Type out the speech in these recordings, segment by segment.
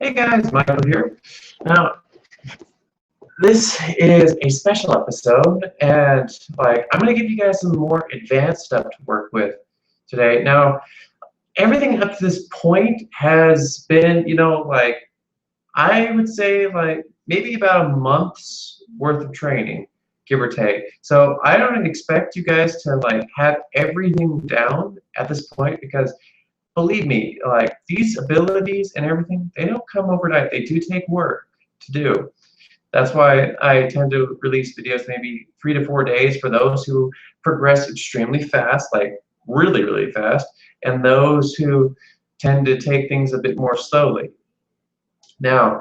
Hey guys, Michael here. Now, this is a special episode, and I'm going to give you guys some more advanced stuff to work with today. Now, everything up to this point has been, I would say maybe about a month's worth of training, give or take. So I don't expect you guys to have everything down at this point because believe me, these abilities and everything, they don't come overnight. They do take work to do. That's why I tend to release videos maybe 3 to 4 days for those who progress extremely fast, like really, really fast, and those who tend to take things a bit more slowly. Now,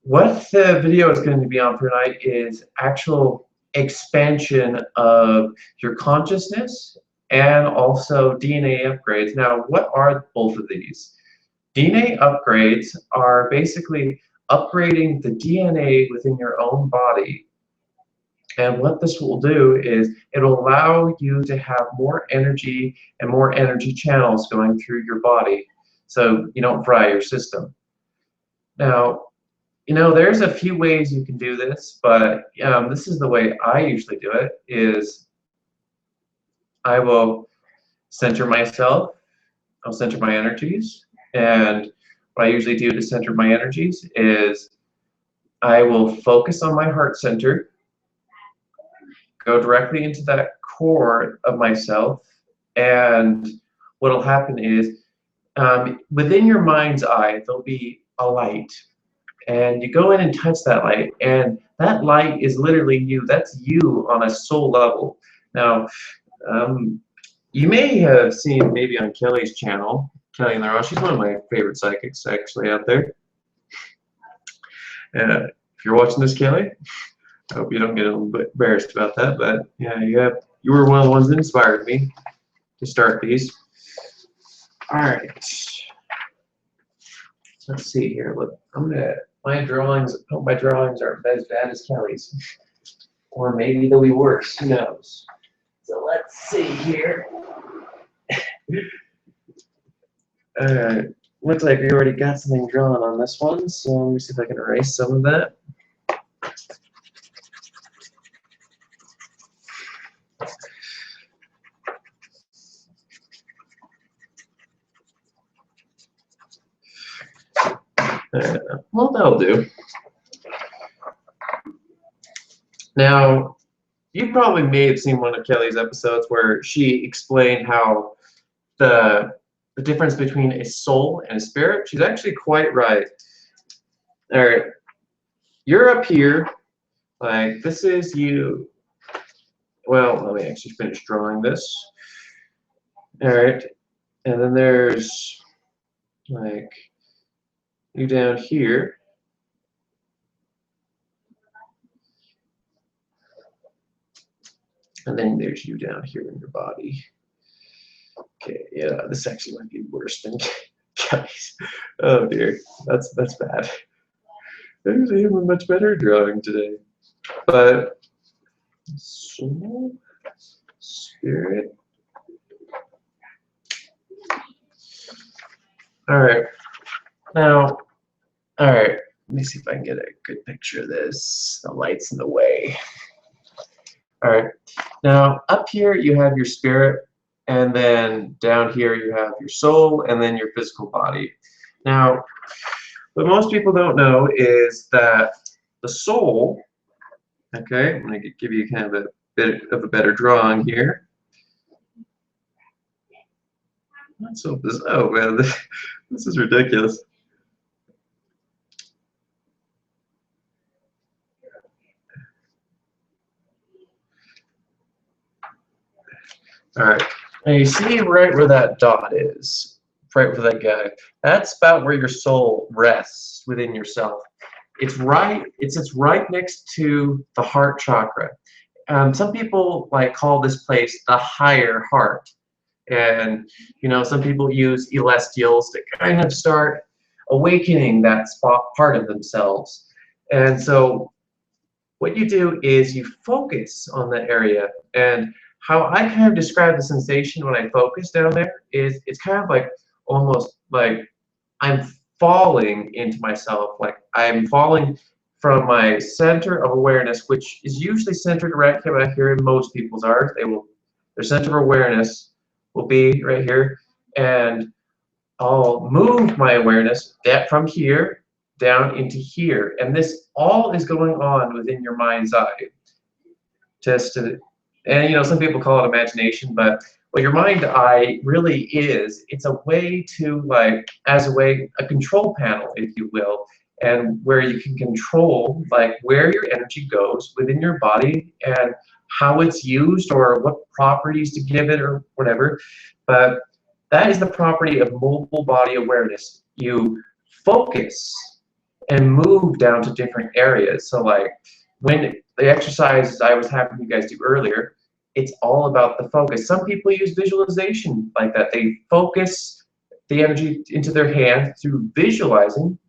what the video is going to be on for tonight is actual expansion of your consciousness and also DNA upgrades. Now, what are both of these? DNA upgrades are basically upgrading the DNA within your own body. And what this will do is it'll allow you to have more energy and more energy channels going through your body so you don't fry your system. Now, there's a few ways you can do this, but this is the way I usually do it, is I will center myself, I'll center my energies, and what I usually do to center my energies is I will focus on my heart center, go directly into that core of myself, and what will happen is within your mind's eye there'll be a light, and you go in and touch that light, and that light is literally you. That's you on a soul level. Now, you may have seen maybe on Kelly's channel, Kelli in the Raw. She's one of my favorite psychics actually out there. If you're watching this, Kelli, I hope you don't get a little bit embarrassed about that. But yeah, you were one of the ones that inspired me to start these. All right, let's see here. Look, my drawings. I hope my drawings aren't as bad as Kelly's, or maybe they'll be worse. Who knows? So let's see here. Looks like we already got something drawn on this one, so let me see if I can erase some of that. Well, that'll do. Now, you probably may have seen one of Kelly's episodes where she explained how the difference between a soul and a spirit. She's actually quite right. All right, you're up here, this is you. Well, let me actually finish drawing this. All right, and then there's you down here. And then there's you down here in your body. Okay, yeah, this actually might be worse than Kelly's. Oh dear, that's bad. I usually have a much better drawing today. But soul, spirit. All right. Now, all right. Let me see if I can get a good picture of this. The light's in the way. All right. Now, up here you have your spirit, and then down here you have your soul, and then your physical body. Now, what most people don't know is that the soul, okay, I'm going to give you kind of a bit of a better drawing here. So this, oh man, this is ridiculous. All right, now you see right where that dot is, right where that guy, that's about where your soul rests within yourself. It's right next to the heart chakra. Some people call this place the higher heart, and some people use celestials to kind of start awakening that part of themselves. And so what you do is you focus on that area, and how I kind of describe the sensation when I focus down there is it's kind of almost like I'm falling into myself, like I'm falling from my center of awareness, which is usually centered right here in most people's are. Their center of awareness will be right here, and I'll move my awareness from here down into here, and this all is going on within your mind's eye. And you know, some people call it imagination, but what your mind eye really is, it's a way to, like, a control panel, if you will, and where you can control like where your energy goes within your body and how it's used or what properties to give it or whatever. But that is the property of mobile body awareness. You focus and move down to different areas. So like when the exercises I was having you guys do earlier, it's all about the focus. Some people use visualization like that. They focus the energy into their hand through visualizing.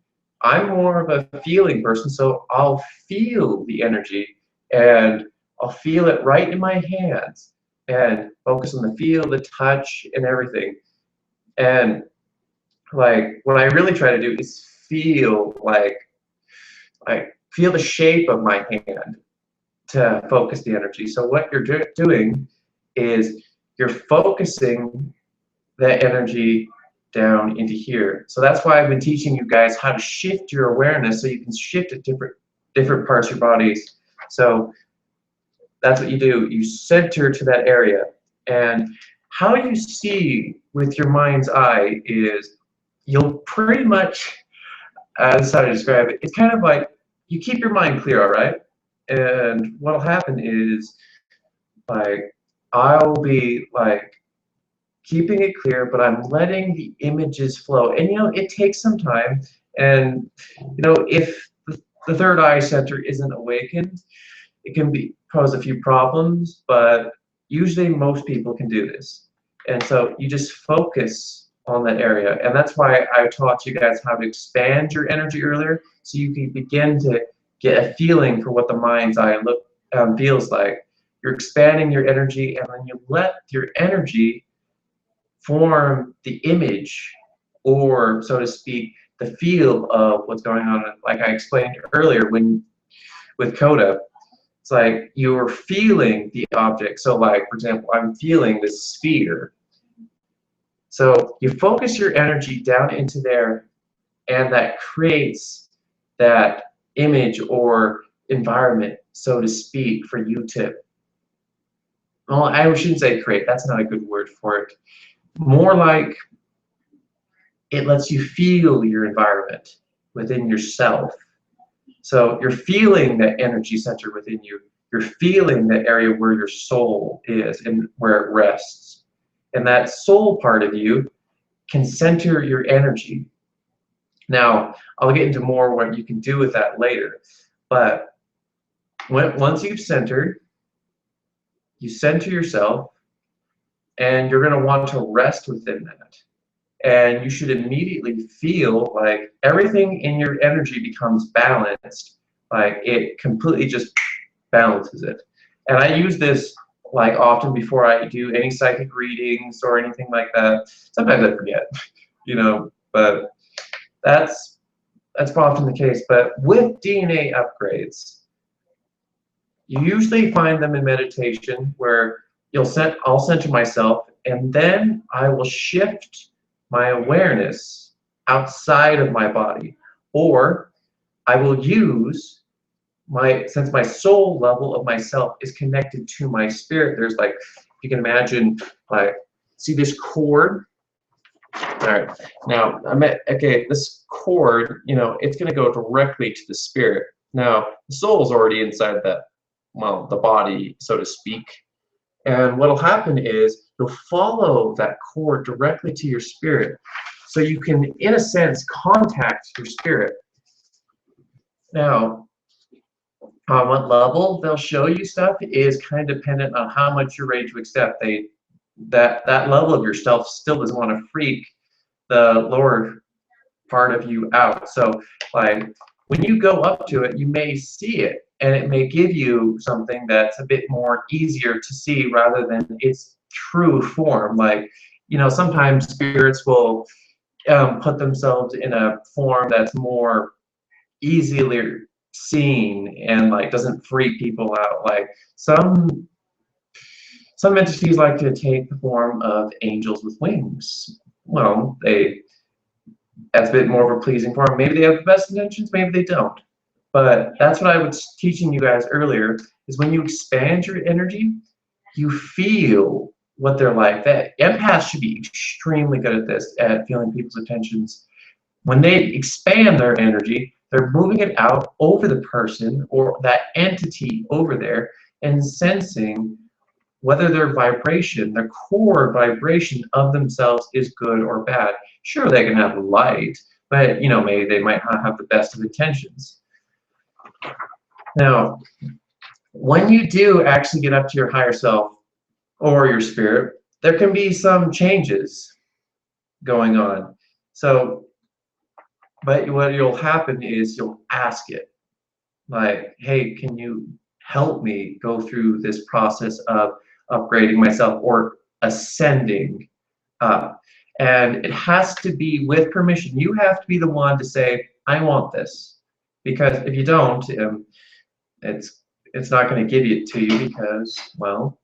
I'm more of a feeling person, so I'll feel the energy and I'll feel it right in my hands and focus on the feel, the touch, and everything. And like what I really try to do is feel feel the shape of my hand to focus the energy. So what you're doing is you're focusing that energy down into here. So that's why I've been teaching you guys how to shift your awareness so you can shift it different parts of your bodies. So that's what you do. You center to that area. And how you see with your mind's eye is you'll pretty much, this is how to describe it, it's kind of like you keep your mind clear, all right? And what'll happen is, like, I'll be like keeping it clear, but I'm letting the images flow. And you know, it takes some time. And you know, if the third eye center isn't awakened, it can cause a few problems, but usually most people can do this. And so you just focus on that area. And that's why I taught you guys how to expand your energy earlier, so you can begin to get a feeling for what the mind's eye feels like. You're expanding your energy, and then you let your energy form the image, or so to speak, the feel of what's going on. Like I explained earlier with Coda, it's like you're feeling the object. So like, for example, I'm feeling this sphere. So you focus your energy down into there, and that creates that image or environment, so to speak, for you to, well, I shouldn't say create, that's not a good word for it. More like it lets you feel your environment within yourself. So you're feeling that energy center within you. You're feeling the area where your soul is and where it rests. And that soul part of you can center your energy. Now, I'll get into more what you can do with that later. But once you've centered, you center yourself, and you're going to want to rest within that. And you should immediately feel like everything in your energy becomes balanced, like it completely just balances it. And I use this like often before I do any psychic readings or anything like that. Sometimes I forget, you know, but that's often the case. But with DNA upgrades, you usually find them in meditation where I'll center myself, and then I will shift my awareness outside of my body, or I will use since my soul level of myself is connected to my spirit. There's like, you can imagine, like, see this cord. All right, now okay, this cord, you know, it's going to go directly to the spirit. Now the soul's already inside that, well, the body, so to speak. And what'll happen is you'll follow that cord directly to your spirit, so you can, in a sense, contact your spirit. Now, on what level they'll show you stuff is kind of dependent on how much you're ready to accept. That level of yourself still doesn't want to freak the lower part of you out. So like when you go up to it, you may see it, and it may give you something that's a bit more easier to see rather than its true form. Like, you know, sometimes spirits will put themselves in a form that's more easily seen and like doesn't freak people out. Like some entities like to take the form of angels with wings. Well, that's a bit more of a pleasing form. Maybe they have the best intentions, maybe they don't. But that's what I was teaching you guys earlier, is when you expand your energy, you feel what they're like. That empaths should be extremely good at this, at feeling people's intentions. When they expand their energy, they're moving it out over the person or that entity over there and sensing whether their vibration, their core vibration of themselves is good or bad. Sure, they can have light, but maybe they might not have the best of intentions. Now, when you do actually get up to your higher self or your spirit, there can be some changes going on. So, but what will happen is you'll ask it, like, hey, can you help me go through this process of upgrading myself or ascending up? And it has to be with permission. You have to be the one to say, I want this. Because if you don't, it's not going to give it to you because, well,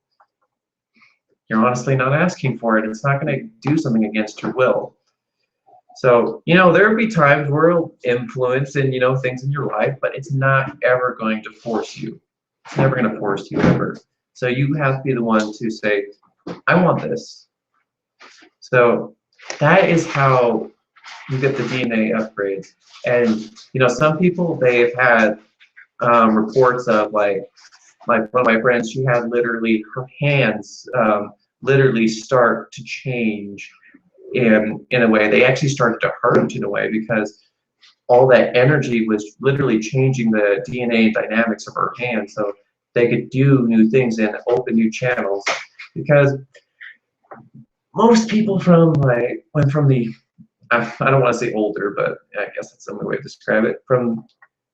you're honestly not asking for it. It's not going to do something against your will. So, there will be times where it'll influence and, things in your life, but it's not ever going to force you. It's never going to force you ever. So you have to be the one to say, I want this. So that is how you get the DNA upgrades. And, some people, they've had reports of like one of my friends, she had literally her hands literally start to change in a way. They actually started to hurt in a way because all that energy was literally changing the DNA dynamics of her hand, so they could do new things and open new channels. Because most people from the I don't want to say older, but I guess that's the only way to describe it, from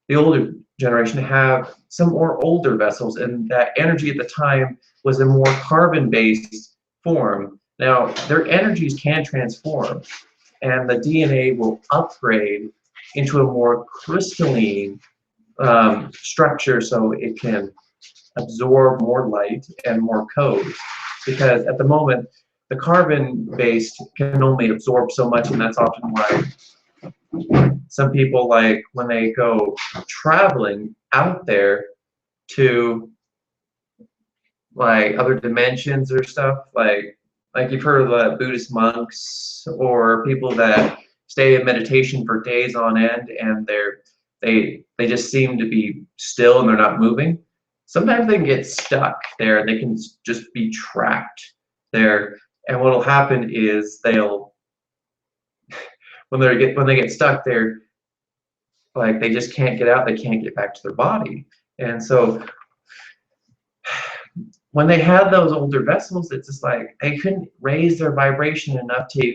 the older generation have some more older vessels, and that energy at the time was a more carbon-based form. Now, their energies can transform, and the DNA will upgrade into a more crystalline structure so it can absorb more light and more code. Because at the moment, the carbon-based can only absorb so much, and that's often why some people, like when they go traveling out there to like other dimensions or stuff, like you've heard of the Buddhist monks or people that stay in meditation for days on end, and they just seem to be still and they're not moving. Sometimes they can get stuck there, and they can just be trapped there. And what'll happen is they'll when they get stuck there, like they just can't get out. They can't get back to their body, and so when they had those older vessels, it's just like they couldn't raise their vibration enough to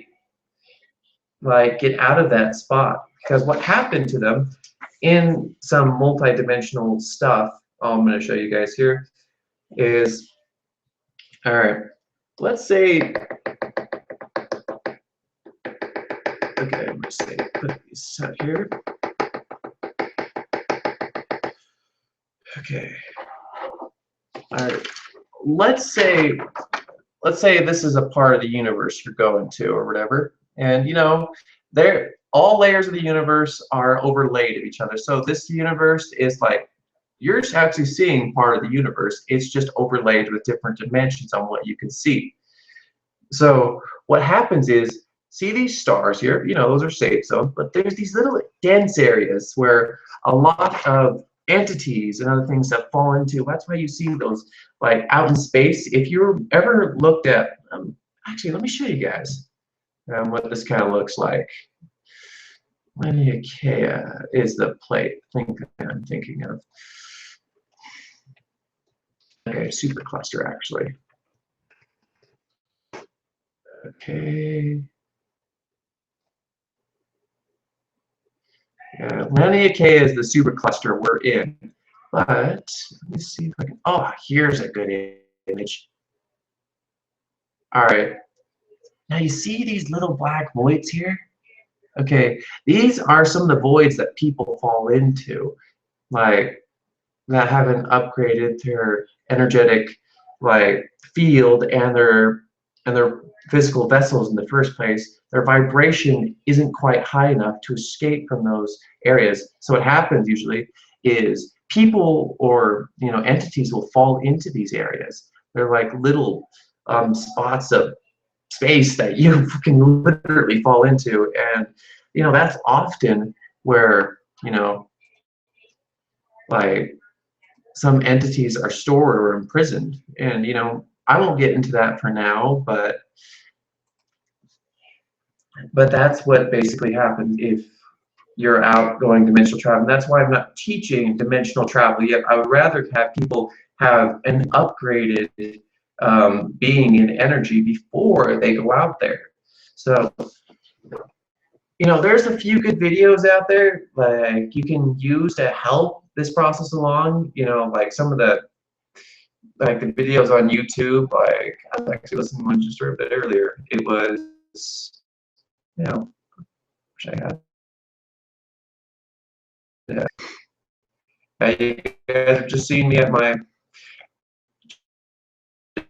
like get out of that spot. Because what happened to them in some multi-dimensional stuff, I'm going to show you guys here, is, all right, let's say, okay, I'm going to say, put these up here. Okay, all right, let's say this is a part of the universe you're going to or whatever, and all layers of the universe are overlaid of each other. So this universe is like, you're actually seeing part of the universe. It's just overlaid with different dimensions on what you can see. So what happens is, see these stars here, those are safe zones, but there's these little dense areas where a lot of entities and other things that fall into. That's why you see those like out in space. If you ever looked at, actually, let me show you guys what this kind of looks like. Laniakea is the plate thing I'm thinking of. Okay, supercluster actually. Okay. Laniakea is the supercluster we're in. But let me see if I can. Oh, here's a good image. All right. Now you see these little black voids here? Okay, these are some of the voids that people fall into, like that haven't upgraded their energetic like field and their physical vessels in the first place. Their vibration isn't quite high enough to escape from those areas. So what happens usually is people or entities will fall into these areas. They're like little spots of space that you can literally fall into, and that's often where like some entities are stored or imprisoned. And I won't get into that for now, but that's what basically happens if you're out going dimensional travel. And that's why I'm not teaching dimensional travel yet. I would rather have people have an upgraded being in energy before they go out there. So there's a few good videos out there like you can use to help this process along. Like some of the videos on YouTube. Like I was actually listening to one just a bit earlier. It was, wish I had. Yeah. You guys have just seen me at my.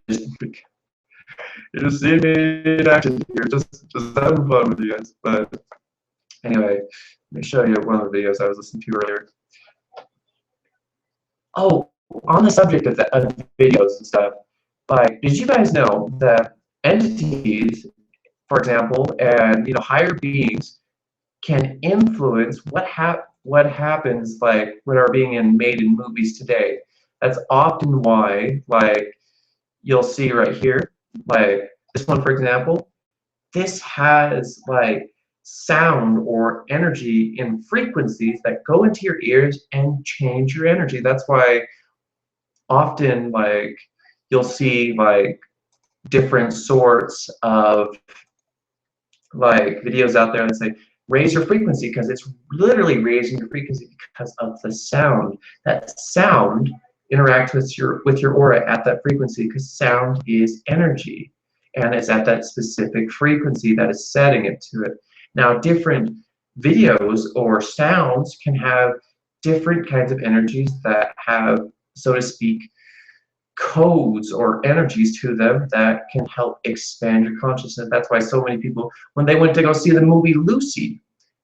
You just see me in action here, just having fun with you guys. But anyway, let me show you one of the videos I was listening to earlier. Oh, on the subject of videos and stuff, like, did you guys know that entities, for example, and higher beings can influence what happens like what are being made in movies today? That's often why, like, you'll see right here, like this one, for example, this has like sound or energy in frequencies that go into your ears and change your energy. That's why often like you'll see like different sorts of like videos out there that say raise your frequency, because it's literally raising your frequency because of the sound. That sound interacts with your aura at that frequency, because sound is energy and it's at that specific frequency that is setting it to it. Now different videos or sounds can have different kinds of energies that have, so to speak, codes or energies to them that can help expand your consciousness. That's why so many people, when they went to go see the movie Lucy,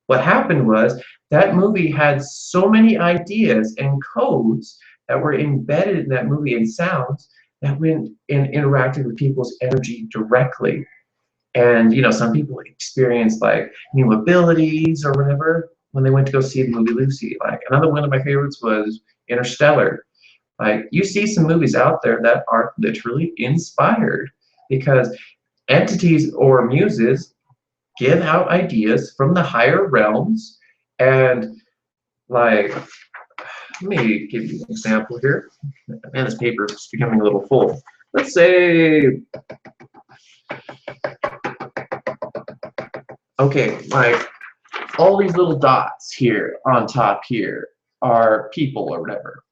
what happened was that movie had so many ideas and codes that were embedded in that movie and sounds that went and interacted with people's energy directly. And some people experienced like new abilities or whatever when they went to go see the movie Lucy. Like another one of my favorites was Interstellar. Like you see some movies out there that are literally inspired because entities or muses give out ideas from the higher realms. And like, let me give you an example here. Man, this paper is becoming a little full. Let's say, okay, like all these little dots here on top here are people or whatever.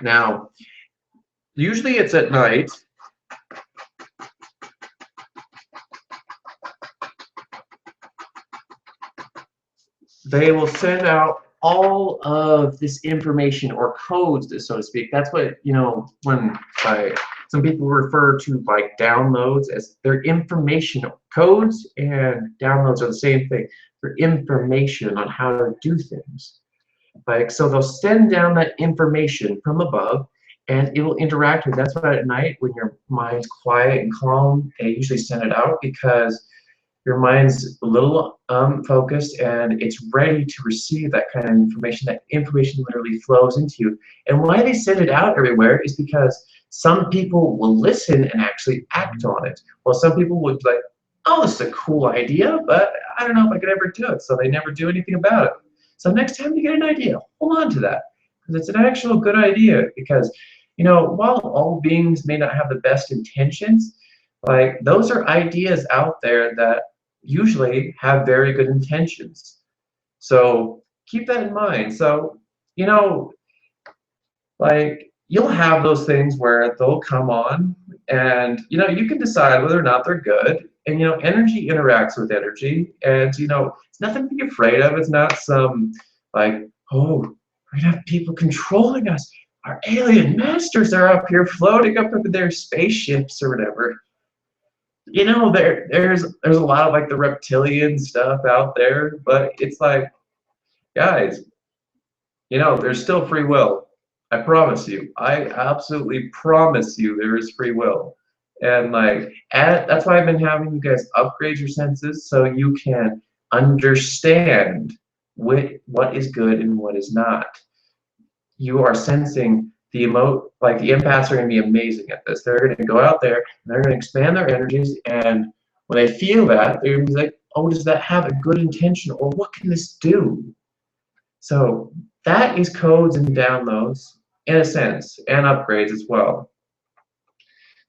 Now, usually it's at night. They will send out all of this information or codes, so to speak. That's what, when some people refer to like downloads as their information. Codes and downloads are the same thing. They're information on how to do things. Like, so they'll send down that information from above and it will interact with. That's why at night when your mind's quiet and calm, they usually send it out because your mind's a little focused and it's ready to receive that kind of information. That information literally flows into you. And why they send it out everywhere is because some people will listen and actually act on it. Well, some people would be like, oh, this is a cool idea, but I don't know if I could ever do it. So they never do anything about it. So next time you get an idea, hold on to that, because it's an actual good idea. Because, while all beings may not have the best intentions, like those are ideas out there that usually have very good intentions. So keep that in mind. So, like you'll have those things where they'll come on and, you can decide whether or not they're good. And energy interacts with energy, and it's nothing to be afraid of. It's not some like, oh, we're gonna have people controlling us. Our alien masters are up here floating up in their spaceships or whatever. There's a lot of like the reptilian stuff out there, but it's like, guys, there's still free will. I promise you. I absolutely promise you there is free will. And like, that's why I've been having you guys upgrade your senses so you can understand what is good and what is not. You are sensing the like the empaths are going to be amazing at this. They're going to go out there and they're going to expand their energies, and when they feel that, they're going to be like, oh, does that have a good intention, or what can this do? So that is codes and downloads in a sense, and upgrades as well.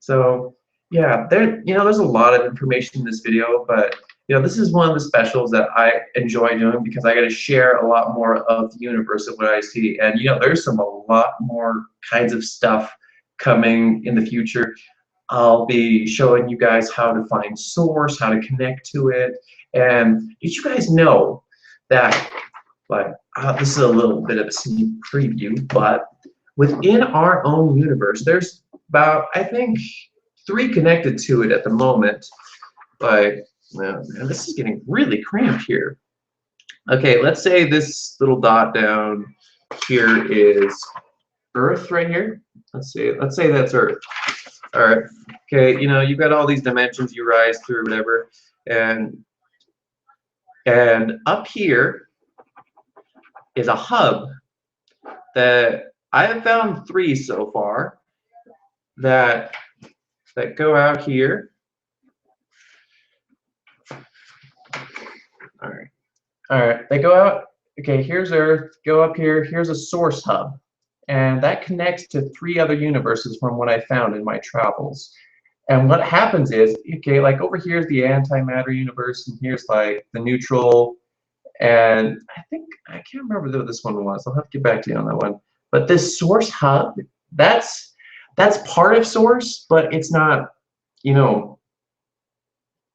So yeah, there's a lot of information in this video, but this is one of the specials that I enjoy doing because I got to share a lot more of the universe of what I see. And there's a lot more kinds of stuff coming in the future. I'll be showing you guys how to find source, how to connect to it. And did you guys know that, like, this is a little bit of a sneak preview, but within our own universe, there's about, I think, 3 connected to it at the moment. Like, man, this is getting really cramped here. Okay, let's say this little dot down here is Earth right here. Let's say that's Earth. All right. Okay, you've got all these dimensions you rise through, whatever, and up here is a hub that I have found 3 so far that go out here. All right, they go out. Okay, here's Earth, go up here, here's a source hub. And that connects to 3 other universes from what I found in my travels. And what happens is, okay, like over here is the antimatter universe, and here's like the neutral, and I can't remember what this one was. I'll have to get back to you on that one. But this source hub, that's part of source, but it's not,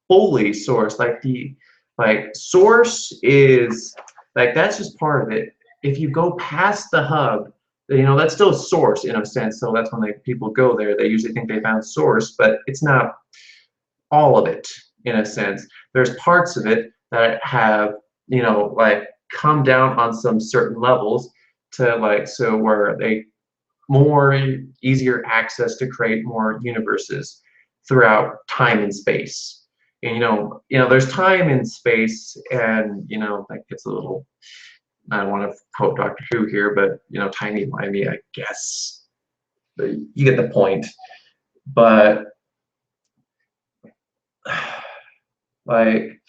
fully source. Like source is like, that's just part of it. If you go past the hub, that's still source in a sense. So that's when people go there. They usually think they found source, but it's not all of it in a sense. There's parts of it that have, like come down on some certain levels to so where they more easier access to create more universes throughout time and space. And there's time and space, and that gets a little, I don't want to quote Doctor Who here, but timey-wimey, I guess. But you get the point. But like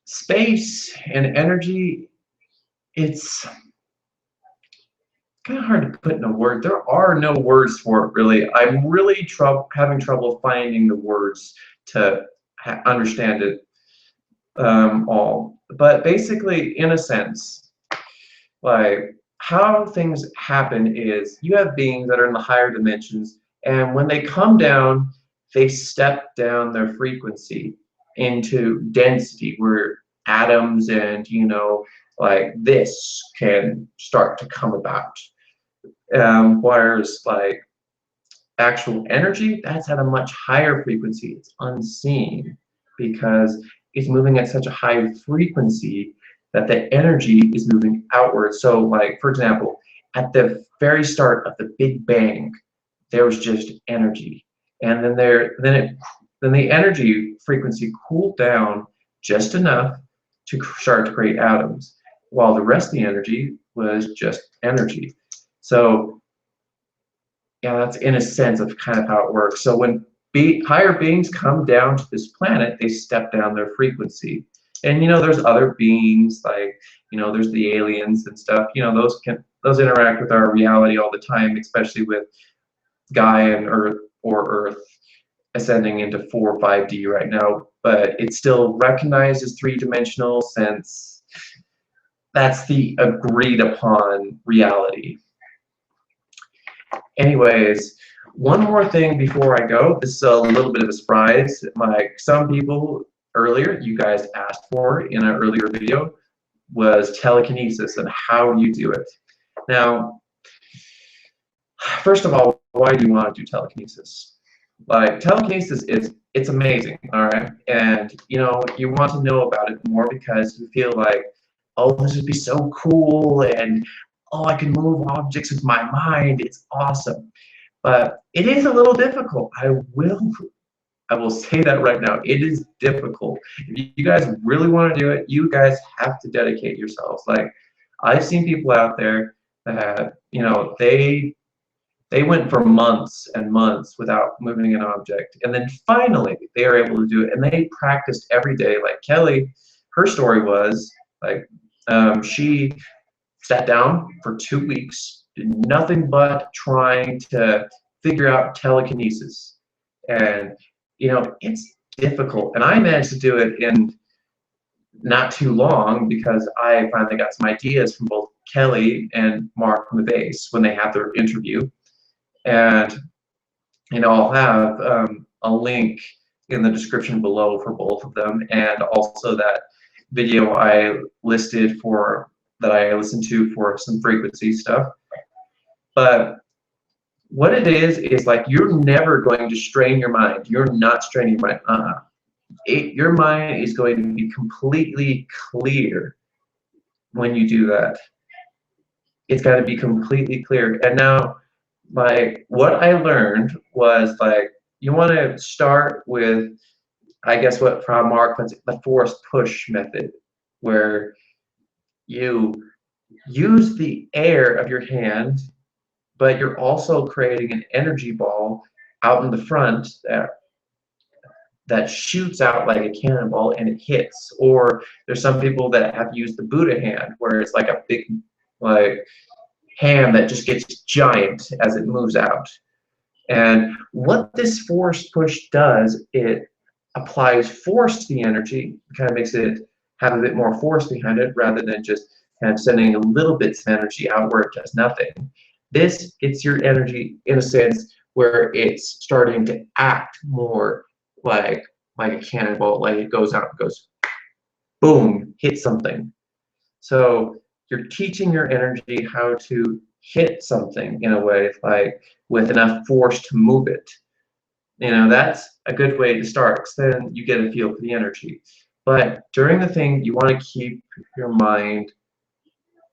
space and energy, it's kind of hard to put in a word. There are no words for it, really. I'm really having trouble finding the words to understand it all. But basically, in a sense, like how things happen is you have beings that are in the higher dimensions, and when they come down, they step down their frequency into density, where atoms and like this can start to come about. Whereas like actual energy, that's at a much higher frequency. It's unseen because it's moving at such a high frequency that the energy is moving outward. So like, for example, at the very start of the Big Bang, there was just energy. And then the energy frequency cooled down just enough to start to create atoms, while the rest of the energy was just energy. So yeah, that's in a sense of kind of how it works. So when higher beings come down to this planet, they step down their frequency. And there's other beings like, there's the aliens and stuff. Those interact with our reality all the time, especially with Gaia and Earth ascending into 4 or 5D right now. But it's still recognized as 3-dimensional since that's the agreed upon reality. Anyways, One more thing before I go. This is a little bit of a surprise. Like some people earlier, you guys asked for in an earlier video, was telekinesis and how you do it. Now, first of all, why do you want to do telekinesis? Like telekinesis is it's amazing, all right? And you know, you want to know about it more because you feel like, oh, this would be so cool and oh, I can move objects with my mind. It's awesome. But it is a little difficult. I will say that right now. It is difficult. If you guys really want to do it, you guys have to dedicate yourselves. Like I've seen people out there that, you know, they went for months and months without moving an object. And then finally they are able to do it. And they practiced every day. Like Kelli, her story was like she sat down for 2 weeks, did nothing but trying to figure out telekinesis. And, you know, it's difficult. And I managed to do it in not too long because I finally got some ideas from both Kelli and Mauvais when they had their interview. And, you know, I'll have a link in the description below for both of them, and also that video I listed for that I listened to for some frequency stuff. But what it is like you're never going to strain your mind. You're not straining your mind. Your mind is going to be completely clear when you do that. It's got to be completely clear. And now, like, what I learned was, like, you want to start with, I guess what from Mark puts it, the force push method, where you use the air of your hand, but you're also creating an energy ball out in the front that shoots out like a cannonball and it hits. Or there's some people that have used the Buddha hand, where it's like a big like hand that just gets giant as it moves out. And what this force push does, it applies force to the energy, kind of makes it have a bit more force behind it rather than just kind of sending a little bits of energy out where it does nothing. This gets your energy in a sense where it's starting to act more like a cannonball, like it goes out and goes boom, hit something. So you're teaching your energy how to hit something in a way, like with enough force to move it. You know, that's a good way to start, because then you get a feel for the energy. But during the thing, you want to keep your mind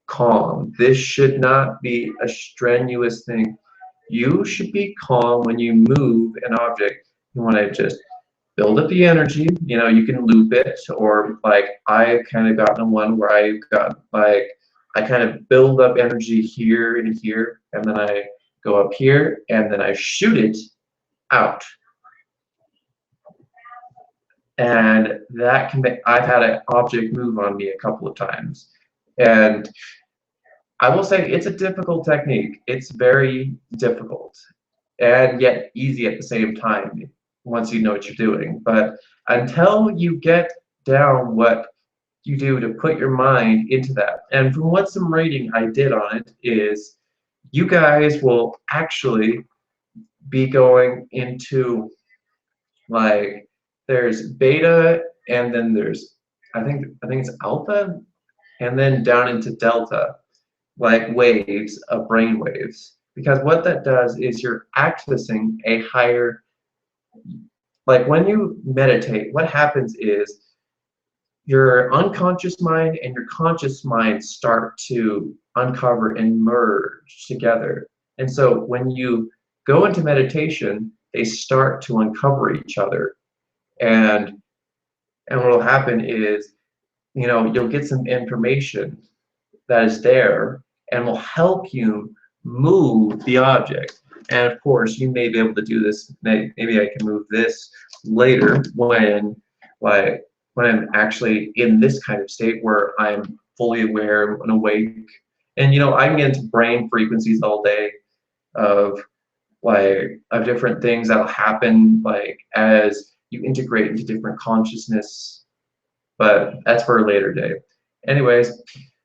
calm. This should not be a strenuous thing. You should be calm when you move an object. You want to just build up the energy. You know, you can loop it, or like I've kind of gotten one where I've got like I kind of build up energy here and here, and then I go up here, and then I shoot it out. And that can make, I've had an object move on me a couple of times. And I will say it's a difficult technique. It's very difficult and yet easy at the same time once you know what you're doing. But until you get down what you do to put your mind into that, and from what some reading I did on it is, you guys will actually be going into, like, there's beta, and then there's I think it's alpha, and then down into delta, like waves of brain waves. Because what that does is you're accessing a higher, like when you meditate, what happens is your unconscious mind and your conscious mind start to uncover and merge together. And so when you go into meditation, they start to uncover each other. And what will happen is, you know, you'll get some information that is there and will help you move the object. And of course, you may be able to do this. Maybe I can move this later when I'm actually in this kind of state where I'm fully aware and awake. And you know, I can get into brain frequencies all day of different things that'll happen like as you integrate into different consciousness. But that's for a later day. Anyways,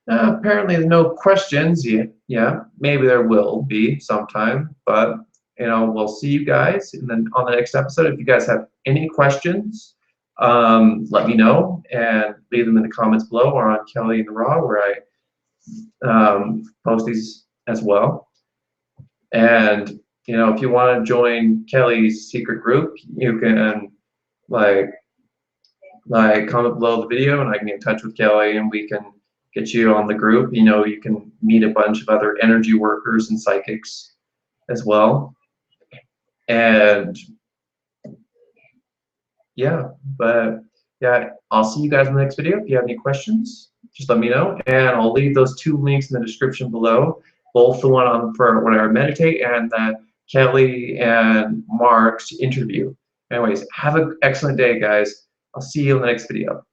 apparently no questions. Yeah, maybe there will be sometime, but we'll see you guys on the next episode. If you guys have any questions, let me know and leave them in the comments below or on Kelli and the Raw, where I post these as well. And if you want to join Kelli's secret group, you can comment below the video, and I can get in touch with Kelli, and we can get you on the group. You can meet a bunch of other energy workers and psychics as well. And yeah, I'll see you guys in the next video. If you have any questions, just let me know, and I'll leave those 2 links in the description below, both the one for when I meditate and the Kelli and Mark's interview. Anyways, have an excellent day, guys. I'll see you in the next video.